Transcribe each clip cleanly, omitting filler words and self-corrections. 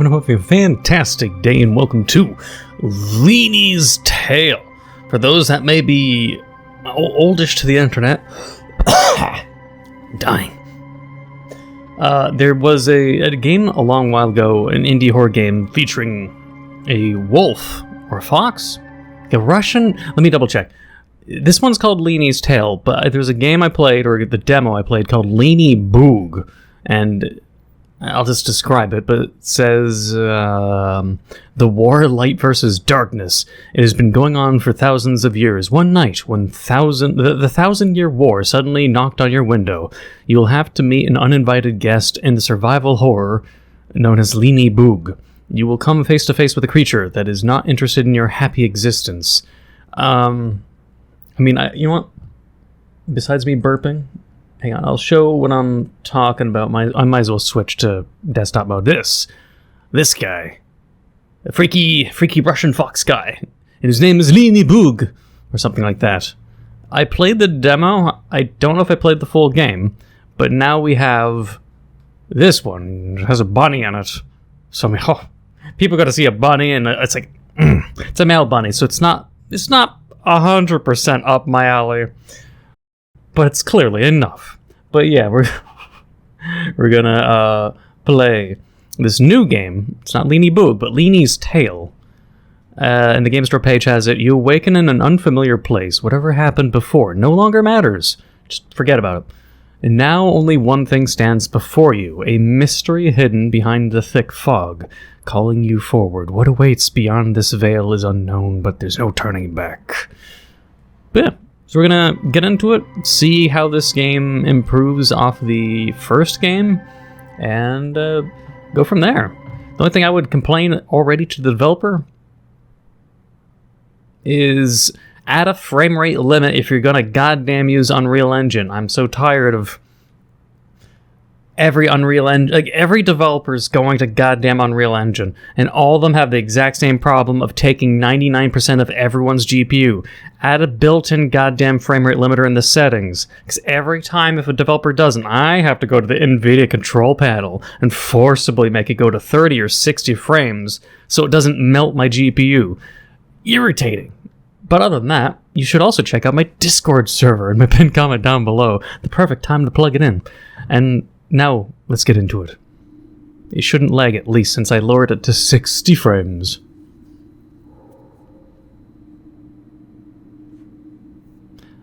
everyone have a fantastic day and welcome to Leenie's Tale. For those that may be oldish to the internet, dying. There was a game a long while ago, an indie horror game featuring a wolf or a fox, a Russian. Let me double check. This one's called Leenie's Tale, but there's a game I played, or the demo I played, called Leenie Boog, and I'll just describe it, but it says, the war, light versus darkness. It has been going on for thousands of years. One night, when the 1,000-year war suddenly knocked on your window, you will have to meet an uninvited guest in the survival horror known as Leenie Boog. You will come face to face with a creature that is not interested in your happy existence. You know what? Besides me burping... Hang on, I'll show what I'm talking about. I might as well switch to desktop mode. This guy. A freaky Russian fox guy. And his name is Leenie Boog, or something like that. I played the demo. I don't know if I played the full game, but now we have this one. It has a bunny in it. So, people got to see a bunny, and it's like, it's a male bunny, so it's not 100% up my alley. But it's clearly enough. But yeah, we're gonna play this new game. It's not Leenie Boog, but Leenie's Tale. And the game store page has it. You awaken in an unfamiliar place. Whatever happened before no longer matters. Just forget about it. And now only one thing stands before you. A mystery hidden behind the thick fog, calling you forward. What awaits beyond this veil is unknown, but there's no turning back. But yeah. So we're gonna get into it, see how this game improves off the first game, and go from there. The only thing I would complain already to the developer is add a frame rate limit if you're gonna goddamn use Unreal Engine. I'm so tired of every Unreal Engine, like every developer's going to goddamn Unreal Engine, and all of them have the exact same problem of taking 99% of everyone's GPU. Add a built-in goddamn frame rate limiter in the settings, because every time if a developer doesn't, I have to go to the NVIDIA control panel and forcibly make it go to 30 or 60 frames so it doesn't melt my GPU. Irritating. But other than that, you should also check out my Discord server in my pinned comment down below. The perfect time to plug it in. And now, let's get into it. It shouldn't lag, at least, since I lowered it to 60 frames.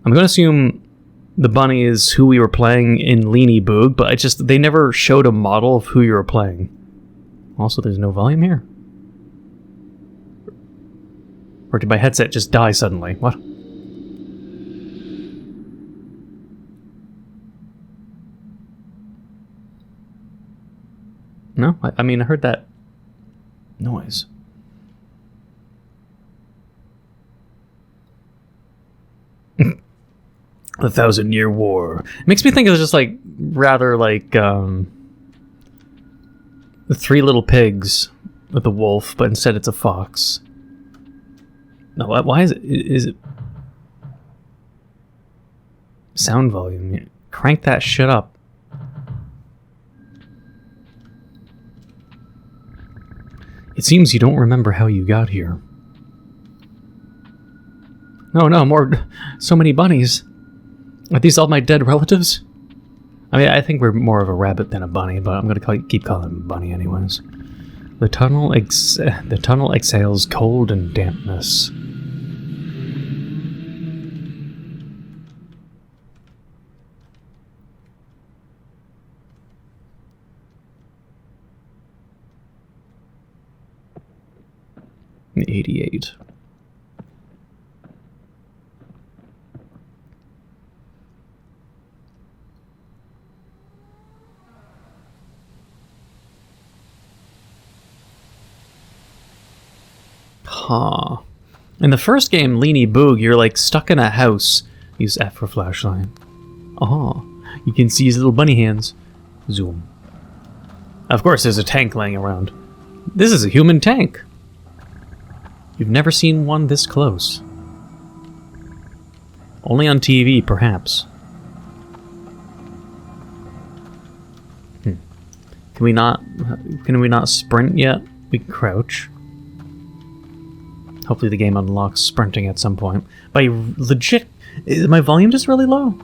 I'm going to assume the bunny is who we were playing in Leenie Boog, but they never showed a model of who you were playing. Also, there's no volume here. Or did my headset just die suddenly? What? No? I heard that noise. The 1,000-year war. It makes me think it was just rather like the Three Little Pigs with a wolf, but instead it's a fox. No, why is it? Is it sound volume? Crank that shit up. It seems you don't remember how you got here. No, more... So many bunnies. Are these all my dead relatives? I think we're more of a rabbit than a bunny, but I'm gonna keep calling him a bunny anyways. The tunnel exhales cold and dampness. '88. Huh. In the first game, Leenie Boog, you're stuck in a house. Use F for flashlight. Oh, you can see his little bunny hands. Zoom. Of course, there's a tank laying around. This is a human tank. You've never seen one this close. Only on TV, perhaps. Can we not? Can we not sprint yet? We can crouch. Hopefully the game unlocks sprinting at some point. But legit, is my volume just really low?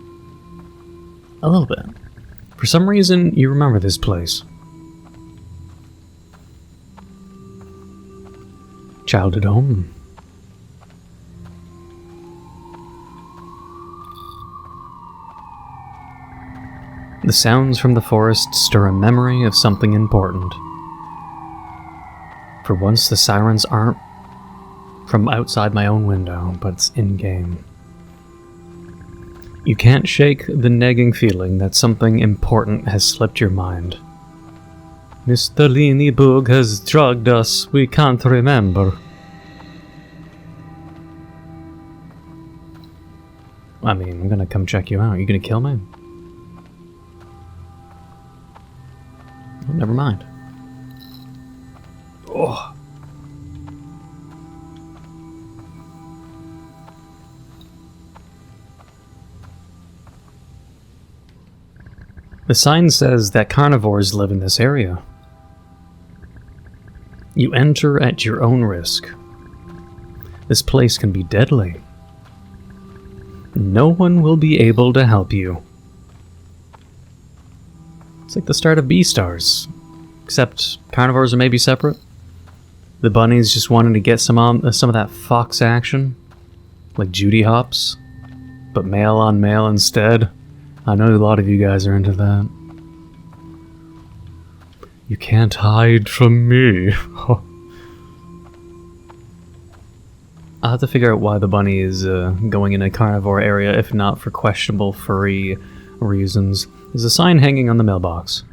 A little bit. For some reason, you remember this place. Childhood home. The sounds from the forest stir a memory of something important. For once, the sirens aren't from outside my own window, but it's in-game. You can't shake the nagging feeling that something important has slipped your mind. Mr. Leenie Boog has drugged us, we can't remember. I mean, I'm gonna come check you out. Are you gonna kill me? Oh, never mind. Oh. The sign says that carnivores live in this area. You enter at your own risk. This place can be deadly. No one will be able to help you. It's like the start of Beastars, except carnivores are maybe separate. The bunnies just wanting to get some of that fox action, like Judy Hops, but male on male instead. I know a lot of you guys are into that. You can't hide from me. I'll have to figure out why the bunny is going in a carnivore area, if not for questionable furry reasons. There's a sign hanging on the mailbox.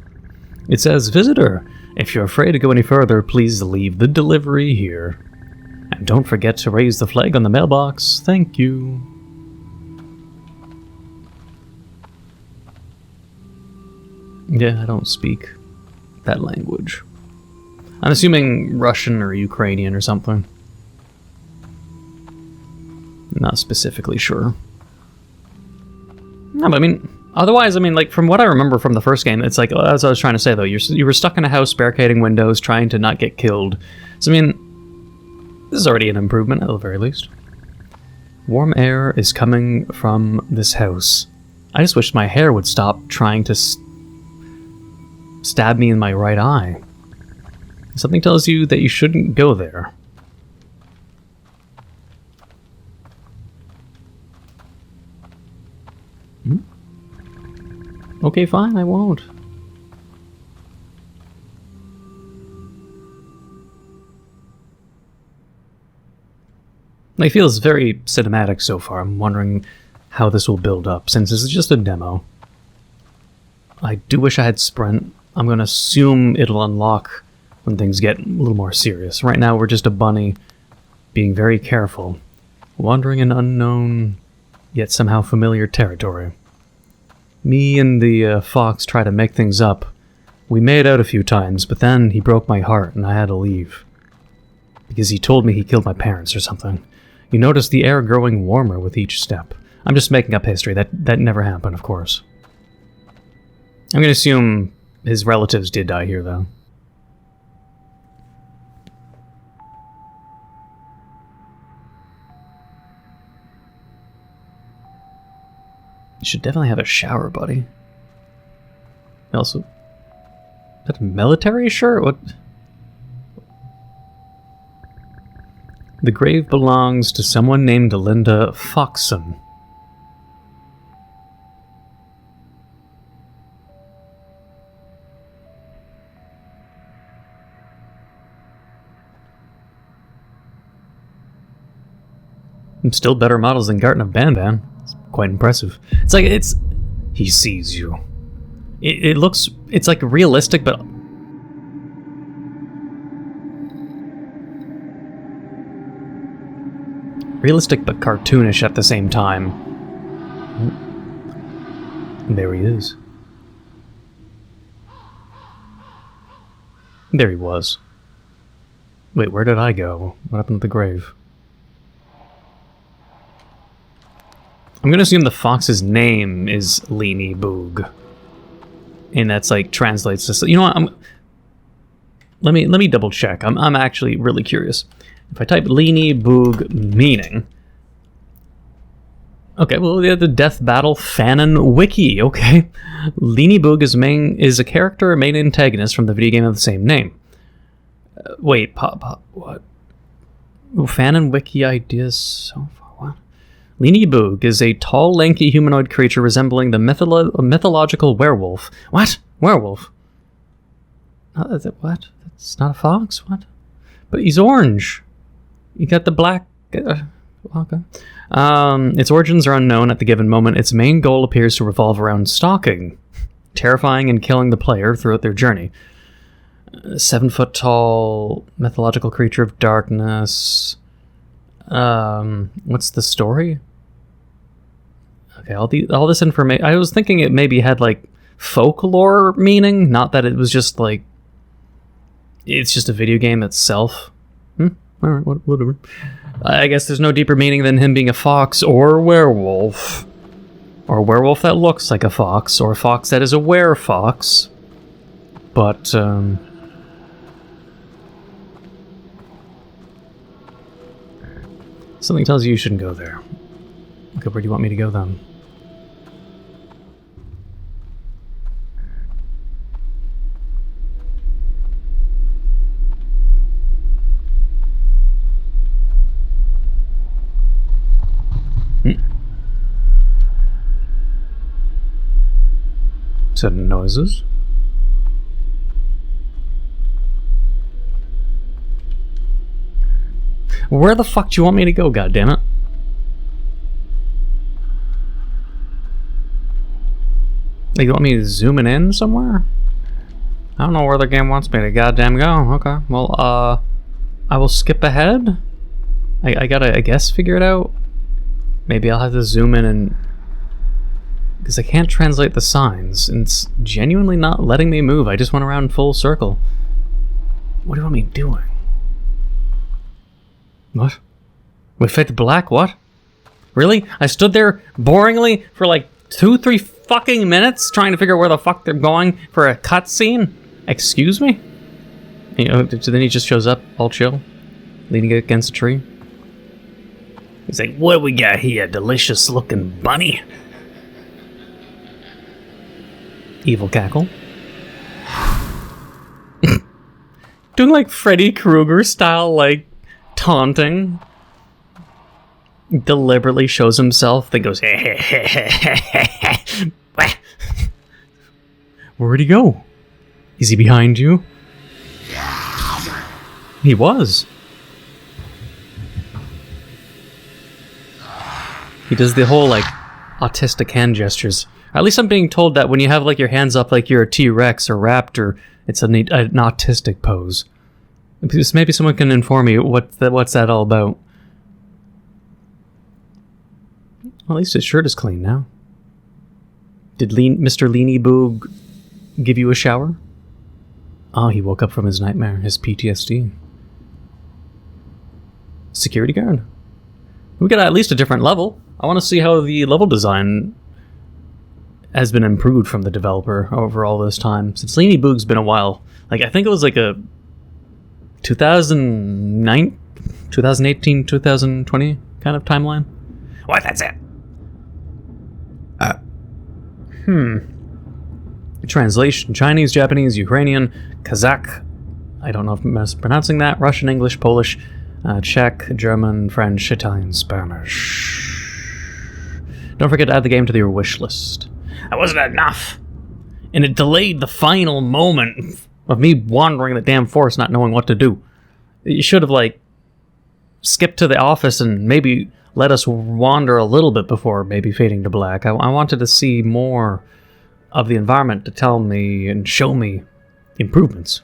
It says, "Visitor, if you're afraid to go any further, please leave the delivery here. And don't forget to raise the flag on the mailbox. Thank you." Yeah, I don't speak that language. I'm assuming Russian or Ukrainian or something. Not specifically sure. No, but I mean, otherwise, I mean, like, from what I remember from the first game, it's like, as I was trying to say, though, you were stuck in a house, barricading windows, trying to not get killed. So, I mean, this is already an improvement, at the very least. Warm air is coming from this house. I just wish my hair would stop trying to stab me in my right eye. Something tells you that you shouldn't go there. Okay, fine, I won't. It feels very cinematic so far. I'm wondering how this will build up, since this is just a demo. I do wish I had sprint. I'm going to assume it'll unlock when things get a little more serious. Right now, we're just a bunny being very careful, wandering in unknown, yet somehow familiar territory. Me and the fox try to make things up. We made out a few times, but then he broke my heart and I had to leave. Because he told me he killed my parents or something. You notice the air growing warmer with each step. I'm just making up history. That never happened, of course. I'm going to assume his relatives did die here, though. You should definitely have a shower, buddy. Also, is that a military shirt? What? The grave belongs to someone named Linda Foxson. Still better models than Garten of Banban. It's quite impressive. It's like, he sees you. It looks, it's like realistic, but cartoonish at the same time. And there he is. There he was. Wait, where did I go? What happened to the grave? I'm gonna assume the fox's name is Leenie Boog. And that's like translates to... You know what? Let me double check. I'm actually really curious. If I type Leenie Boog meaning. Okay, well, the Death Battle Fanon Wiki. Okay, Leenie Boog is a character, main antagonist from the video game of the same name. Wait, what? Fanon Wiki ideas so far. What? Leenie Boog is a tall, lanky humanoid creature resembling the mythological werewolf. What? Werewolf? What? That's not a fox? What? But he's orange. You got the black... okay. Its origins are unknown at the given moment. Its main goal appears to revolve around stalking, terrifying and killing the player throughout their journey. 7-foot-tall mythological creature of darkness. What's the story? Okay, all this information... I was thinking it maybe had, like, folklore meaning, not that it was just, like... It's just a video game itself. Alright, whatever. I guess there's no deeper meaning than him being a fox or a werewolf. Or a werewolf that looks like a fox, or a fox that is a werefox. But, something tells you shouldn't go there. Okay, where do you want me to go then? Sudden noises. Where the fuck do you want me to go, goddammit? Like, you want me to zoom in somewhere? I don't know where the game wants me to goddamn go. Okay, well, I will skip ahead. I gotta, I guess, figure it out. Maybe I'll have to zoom in and... Because I can't translate the signs, and it's genuinely not letting me move. I just went around full circle. What do you want me doing? What? We fade to black? What? Really? I stood there boringly for like 2-3 fucking minutes trying to figure out where the fuck they're going for a cutscene? Excuse me? You know, so then he just shows up, all chill, leaning against a tree. He's like, what do we got here? Delicious looking bunny? Evil cackle. Doing like Freddy Krueger style, like, taunting. Deliberately shows himself, then goes, where'd he go? Is he behind you? He was. He does the whole, like, autistic hand gestures. At least I'm being told that when you have, like, your hands up like you're a T-Rex or Raptor, it's an autistic pose. Maybe someone can inform me what's that all about. Well, at least his shirt is clean now. Did Mr. Leenie Boog give you a shower? Oh, he woke up from his nightmare, his PTSD. Security guard. We got at least a different level. I want to see how the level design has been improved from the developer over all this time. Since Leenie Boog's been a while. Like, I think it was like a 2009, 2018, 2020 kind of timeline. What? That's it. Translation: Chinese, Japanese, Ukrainian, Kazakh. I don't know if I'm mispronouncing that. Russian, English, Polish, Czech, German, French, Italian, Spanish. Don't forget to add the game to your wish list. That wasn't enough. And it delayed the final moment of me wandering the damn forest not knowing what to do. You should have, like, skipped to the office and maybe let us wander a little bit before maybe fading to black. I wanted to see more of the environment to tell me and show me improvements.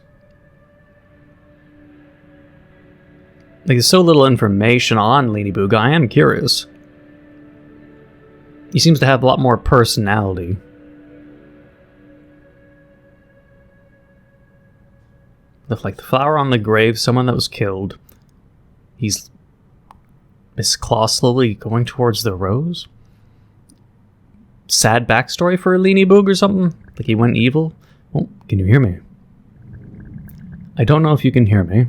Like, there's so little information on Leenie Boog. I am curious. He seems to have a lot more personality. Like the flower on the grave, someone that was killed. His claw slowly going towards the rose? Sad backstory for Leenie Boog or something? Like he went evil? Oh, can you hear me? I don't know if you can hear me.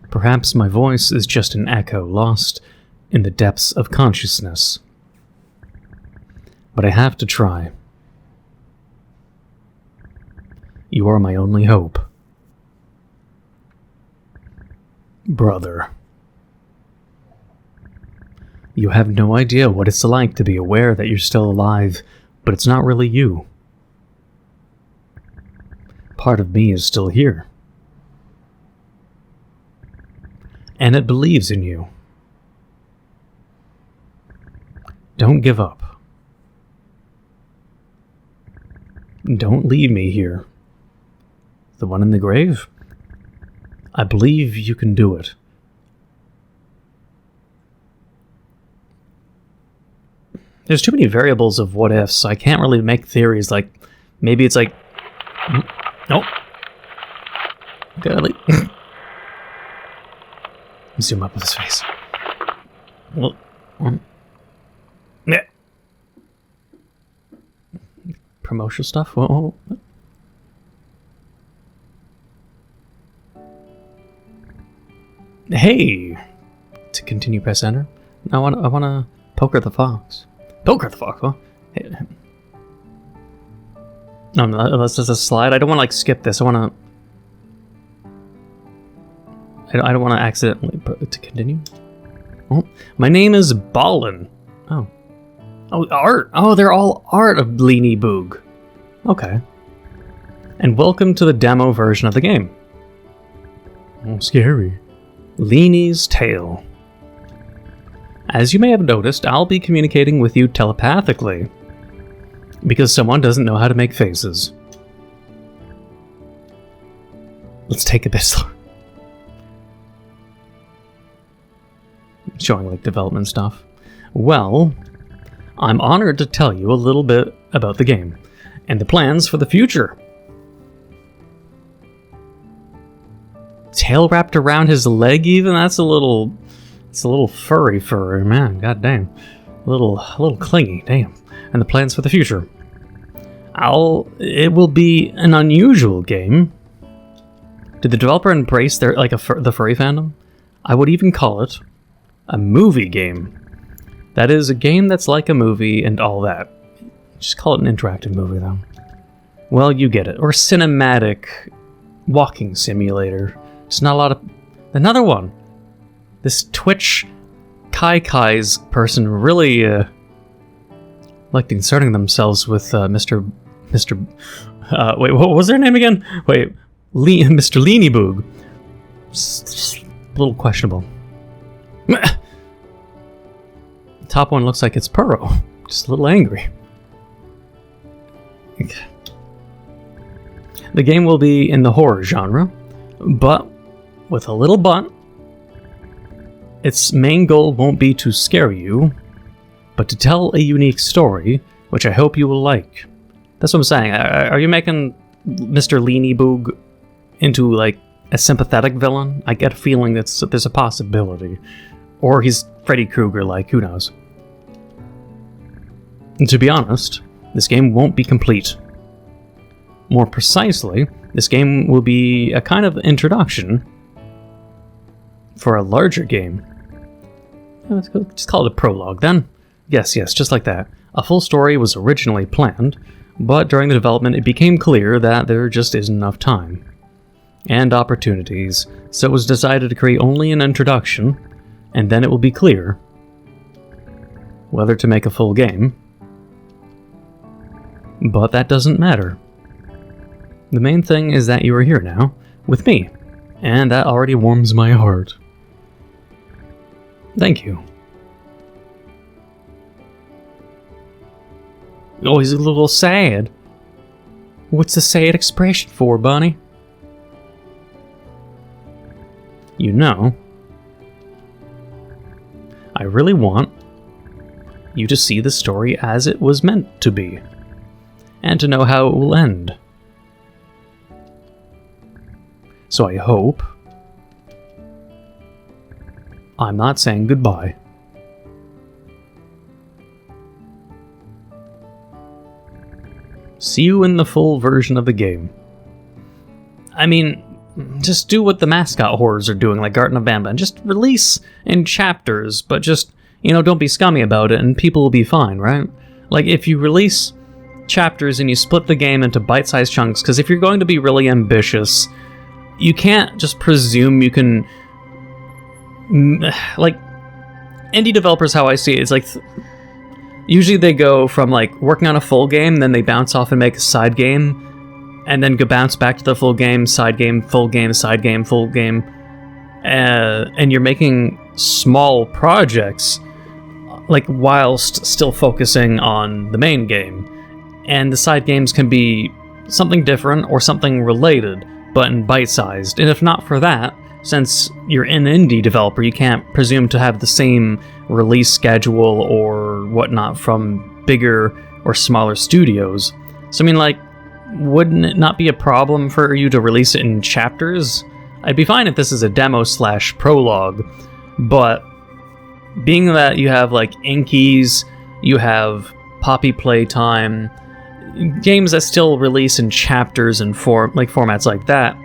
Perhaps my voice is just an echo lost in the depths of consciousness. But I have to try. You are my only hope. Brother. You have no idea what it's like to be aware that you're still alive, but it's not really you. Part of me is still here. And it believes in you. Don't give up. Don't leave me here. The one in the grave? I believe you can do it. There's too many variables of what ifs, so I can't really make theories like, maybe it's like, nope. Gotta zoom up with his face. Well, yeah. Promotional stuff? Whoa. Hey! To continue, press enter. I wanna poker the fox. Poker the fox, huh? Hey. No, that's just a slide. I don't want to like skip this. I don't want to accidentally to continue. Oh, my name is Ballin. Oh, art. Oh, they're all art of Leenie Boog. Okay. And welcome to the demo version of the game. Oh, scary. Leenie's Tale. As you may have noticed, I'll be communicating with you telepathically, because someone doesn't know how to make faces. Let's take a bit slow. Showing like development stuff. Well, I'm honored to tell you a little bit about the game, and the plans for the future. Tail wrapped around his leg even? It's a little furry, man. God damn. A little clingy, damn. And the plans for the future. It will be an unusual game. Did the developer embrace the furry fandom? I would even call it a movie game. That is, a game that's like a movie and all that. Just call it an interactive movie, though. Well, you get it. Or cinematic walking simulator. It's not a lot of... Another one. This Twitch Kai's person really like inserting themselves with Mr. Wait, what was their name again? Wait, Mr. Leenie Boog. A little questionable. The top one looks like it's Purro. Just a little angry. The game will be in the horror genre, but with a little but. Its main goal won't be to scare you, but to tell a unique story, which I hope you will like. That's what I'm saying. Are you making Mr. Leenie Boog into, like, a sympathetic villain? I get a feeling that there's a possibility. Or he's Freddy Krueger, like, who knows? And to be honest, this game won't be complete. More precisely, this game will be a kind of introduction for a larger game. Let's just call it a prologue then. Yes, just like that. A full story was originally planned, but during the development it became clear that there just isn't enough time and opportunities, so it was decided to create only an introduction, and then it will be clear whether to make a full game. But that doesn't matter. The main thing is that you are here now, with me, and that already warms my heart. Thank you. Oh, he's a little sad. What's the sad expression for, Bunny? You know, I really want you to see the story as it was meant to be, and to know how it will end. So I hope I'm not saying goodbye. See you in the full version of the game. I mean, just do what the mascot horrors are doing, like Garten of Banban. Just release in chapters, but just, don't be scummy about it, and people will be fine, right? Like, if you release chapters and you split the game into bite-sized chunks, because if you're going to be really ambitious, you can't just presume you can... Like, indie developers, how I see it, is like... Usually they go from, like, working on a full game, then they bounce off and make a side game, and then go bounce back to the full game, side game, full game, side game, full game. And you're making small projects, like, whilst still focusing on the main game. And the side games can be something different or something related, but in bite-sized. And if not for that, since you're an indie developer, you can't presume to have the same release schedule or whatnot from bigger or smaller studios. So I mean, like, wouldn't it not be a problem for you to release it in chapters? I'd be fine if this is a demo/prologue, but being that you have, like, Inkies, you have Poppy Playtime, games that still release in chapters and formats like that,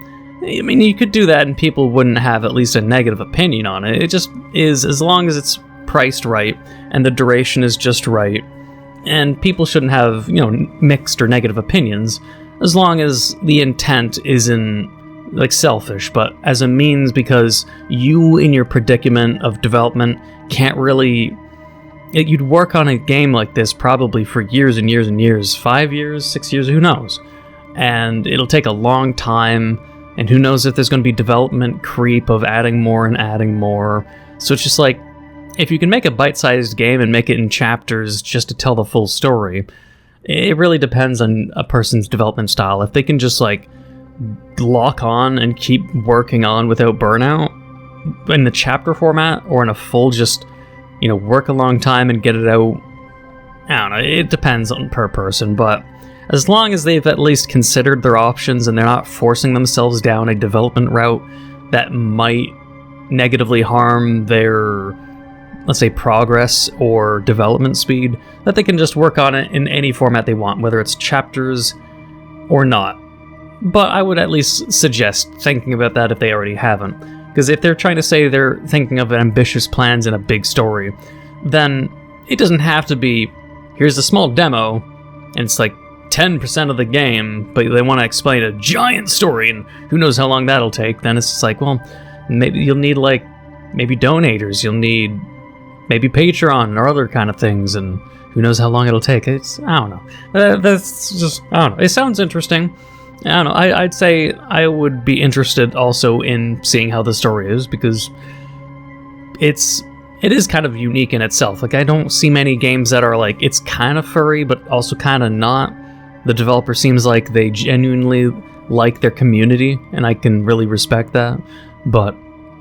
I mean, you could do that and people wouldn't have at least a negative opinion on it. It just is, as long as it's priced right and the duration is just right, and people shouldn't have, mixed or negative opinions, as long as the intent isn't, like, selfish, but as a means, because you, in your predicament of development, can't really... You'd work on a game like this probably for years and years and years, 5 years, 6 years, who knows? And it'll take a long time, and who knows if there's going to be development creep of adding more. So it's just like, if you can make a bite-sized game and make it in chapters just to tell the full story, it really depends on a person's development style. If they can just, like, lock on and keep working on without burnout in the chapter format, or in a full just, work a long time and get it out, I don't know, it depends on per person, but as long as they've at least considered their options and they're not forcing themselves down a development route that might negatively harm their, let's say, progress or development speed, that they can just work on it in any format they want, whether it's chapters or not. But I would at least suggest thinking about that if they already haven't. Because if they're trying to say they're thinking of ambitious plans and a big story, then it doesn't have to be, here's a small demo, and it's like 10% of the game, but they want to explain a giant story, and who knows how long that'll take. Then it's just like, well, maybe you'll need, like, maybe donators, you'll need maybe Patreon or other kind of things, and who knows how long it'll take. It's, I don't know. That's just, I don't know. It sounds interesting. I don't know. I'd say I would be interested also in seeing how the story is, because it is kind of unique in itself. Like, I don't see many games that are like, it's kind of furry, but also kind of not. The developer seems like they genuinely like their community, and I can really respect that. But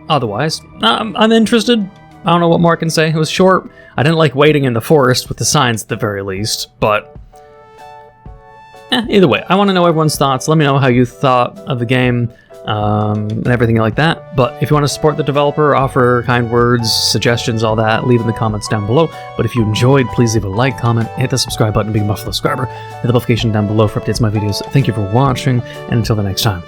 otherwise, I'm interested. I don't know what more I can say. It was short. I didn't like waiting in the forest with the signs at the very least, but either way, I want to know everyone's thoughts. Let me know how you thought of the game and everything like that. But if you want to support the developer, offer kind words, suggestions, all that, leave in the comments down below. But if you enjoyed, please leave a like, comment, hit the subscribe button, Big Buffalo subscriber, hit the notification down below for updates on my videos. Thank you for watching, and until the next time.